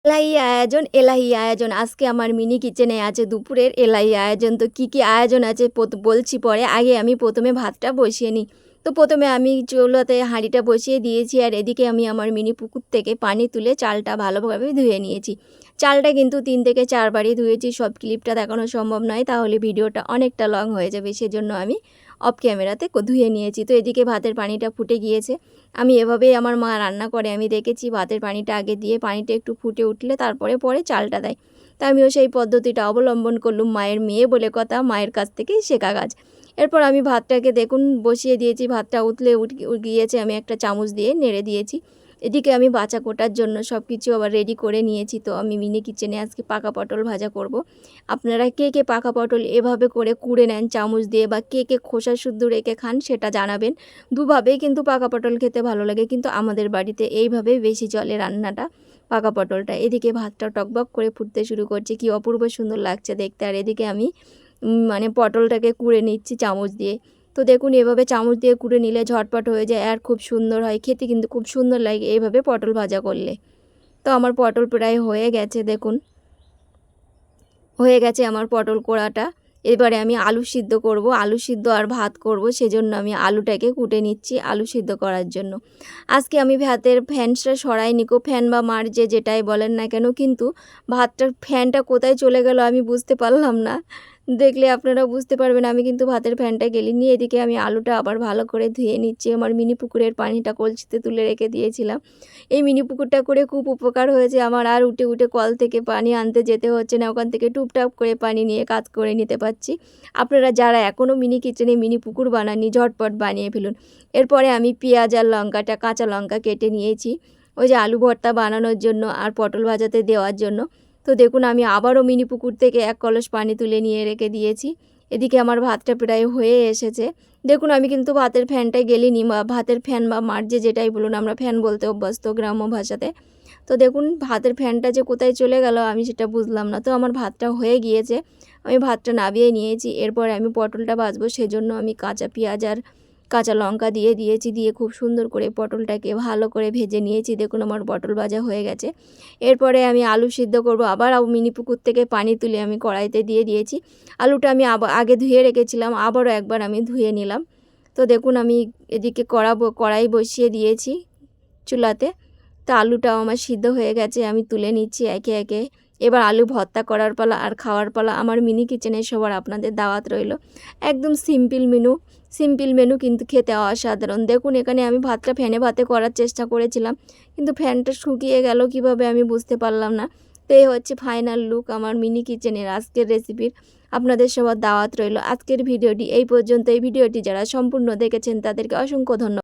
এলাহি আয়োজন, এলাহি আয়োজন। আজকে আমার মিনি কিচেনে আছে দুপুরের এলাহি আয়োজন। তো কী আয়োজন আছে বলছি পরে। আগে আমি প্রথমে ভাতটা বসিয়ে নিই। তো প্রথমে আমি চুলোতে হাঁড়িটা বসিয়ে দিয়েছি, আর এদিকে আমি আমার মিনি পুকুর থেকে পানি তুলে চালটা ভালোভাবে ধুয়ে নিয়েছি। চালটা কিন্তু 3 থেকে 4 বারই ধুয়েছি। সব ক্লিপটা দেখানো সম্ভব নয়, তাহলে ভিডিওটা অনেকটা লং হয়ে যাবে। সেজন্য আমি অফ ক্যামেরাতে ধুয়ে নিয়েছি। তো এদিকে ভাতের পানিটা ফুটে গিয়েছে। আমি এভাবেই আমার মা রান্না করে আমি দেখেছি। ভাতের পানিটা আগে দিয়ে পানিটা একটু ফুটে উঠলে পরে চালটা দেয়। তা আমিও সেই পদ্ধতিটা অবলম্বন করলুম। মায়ের মেয়ে বলে কথা, মায়ের কাছ থেকেই শেখা কাজ। এরপর আমি ভাতটাকে দেখুন বসিয়ে দিয়েছি। ভাতটা উতলে গিয়েছে, আমি একটা চামচ দিয়ে নেড়ে দিয়েছি। এদিকে আমি বাছা কোটার জন্য সব কিছু আবার রেডি করে নিয়েছি। তো আমি মিনি কিচেনে আজকে পাকা পটল ভাজা করব। আপনারা কে পাকা পটল এভাবে করে কুড়ে নেন চামচ দিয়ে, বা কে খোসা শুদ্ধ রেখে খান সেটা জানাবেন। দুভাবেই কিন্তু পাকা পটল খেতে ভালো লাগে, কিন্তু আমাদের বাড়িতে এইভাবেই বেশি চলে রান্নাটা, পাকা পটলটা। এদিকে ভাতটা টকবক করে ফুটতে শুরু করছে, কি অপূর্ব সুন্দর লাগছে দেখতে। আর এদিকে আমি মানে পটলটাকে কুড়ে নিচ্ছি চামচ দিয়ে। তো দেখুন এভাবে চামচ দিয়ে কুড়ে নিলে ঝটপট হয়ে যায়, আর খুব সুন্দর হয় খেতে, কিন্তু খুব সুন্দর লাগে এইভাবে পটল ভাজা করলে। তো আমার পটল প্রায় হয়ে গেছে, দেখুন হয়ে গেছে আমার পটল কোড়াটা। এবারে আমি আলু সিদ্ধ করব, আলু সিদ্ধ আর ভাত করব। সেজন্য আমি আলুটাকে কুটে নিচ্ছি আলু সিদ্ধ করার জন্য। আজকে আমি ভাতের ফ্যানটা সরাই নিকো, ফ্যান বা মার যেটাই বলেন না কেন, কিন্তু ভাতটার ফ্যানটা কোথায় চলে গেল আমি বুঝতে পারলাম না। দেখলে আপনারা বুঝতে পারবেন আমি কিন্তু ভাতের ফ্যানটা গেলিনি। এদিকে আমি আলুটা আবার ভালো করে ধুয়ে নিচ্ছি। আমার মিনি পুকুরের পানিটা কলসিতে তুলে রেখে দিয়েছিলাম। এই মিনি পুকুরটা করে খুব উপকার হয়েছে আমার, আর উঠে কল থেকে পানি আনতে যেতে হচ্ছে না। ওখান থেকে টুপটাপ করে পানি নিয়ে কাজ করে নিতে পারছি। আপনারা যারা এখনও মিনি কিচেনে মিনি পুকুর বানাননি, ঝটপট বানিয়ে ফেলুন। এরপরে আমি পেঁয়াজ আর কাঁচা লঙ্কা কেটে নিয়েছি ওই যে আলু ভর্তা বানানোর জন্য আর পটল ভাজাতে দেওয়ার জন্য। তো দেখুন আমি আবারও মিনি পুকুর থেকে 1 কলস পানি তুলে নিয়ে রেখে দিয়েছি। এদিকে আমার ভাতটা প্রায় হয়ে এসেছে। দেখুন আমি কিন্তু ভাতের ফ্যানটায় গেলিনি, বা ভাতের ফ্যান বা মার যেটাই বলুন, আমরা ফ্যান বলতে অভ্যস্ত গ্রাম্য ভাষাতে। তো দেখুন ভাতের ফ্যানটা যে কোথায় চলে গেল আমি সেটা বুঝলাম না। তো আমার ভাতটা হয়ে গিয়েছে, আমি ভাতটা নামিয়ে নিয়েছি। এরপরে আমি পটলটা ভাজবো, সেজন্য আমি কাঁচা পেঁয়াজ আর কাঁচা লঙ্কা দিয়ে দিয়েছি। দিয়ে খুব সুন্দর করে পটলটাকে ভালো করে ভেজে নিয়েছি। দেখুন আমার পটল ভাজা হয়ে গেছে। এরপরে আমি আলু সিদ্ধ করব। আবার মিনি পুকুর থেকে পানি তুলে আমি কড়াইতে দিয়ে দিয়েছি। আলুটা আমি আগে ধুয়ে রেখেছিলাম, আবারও একবার আমি ধুয়ে নিলাম। তো দেখুন আমি এদিকে কড়াই বসিয়ে দিয়েছি চুলাতে। তো আলুটাও আমার সিদ্ধ হয়ে গেছে, আমি তুলে নিচ্ছি একে একে। এবার আলু ভর্তা করার পালা আর খাওয়ার পালা। আমার মিনি কিচেনে সবার আপনাদের দাওয়াত রইল। একদম সিম্পল মেনু, কিন্তু খেতে অসাধারণ। দেখুন এখানে আমি ভাতটা ফ্যানে ভাতে করার চেষ্টা করেছিলাম, কিন্তু ফ্যানটা শুকিয়ে গেল কিভাবে আমি বুঝতে পারলাম না। তো এই হচ্ছে ফাইনাল লুক আমার মিনি কিচেনের আজকের রেসিপির। আপনাদের সবার দাওয়াত রইল। আজকের ভিডিওটি এই পর্যন্ত। এই ভিডিওটি যারা সম্পূর্ণ দেখেছেন তাদেরকে অসংখ্য ধন্যবাদ।